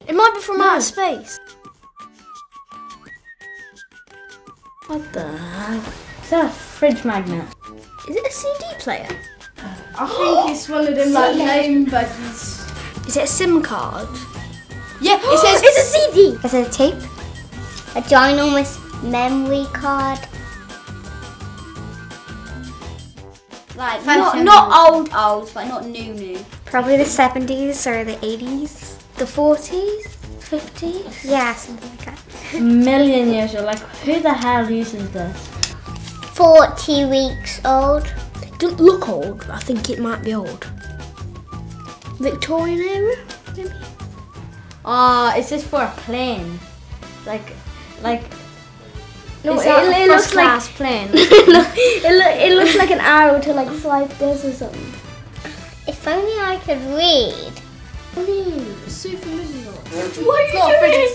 It might be from outer space. What the heck? Is that a fridge magnet? Is it a CD player? I think it's one of them like name badges. Is it a SIM card? Yeah, it says It's a CD! Is it a tape? A ginormous memory card? like not old, but not new. Probably the 70s or the 80s. The 40s? 50s? Yeah, something like that. A million years old. Like, who the hell uses this? 40 weeks old. It doesn't look old, but I think it might be old. Victorian era, maybe? Is this for a plane? Like. No, Is that a it looks first-class like plane? it looks like an arrow to like slide this or something. If only I could read. Super movie. What are you doing?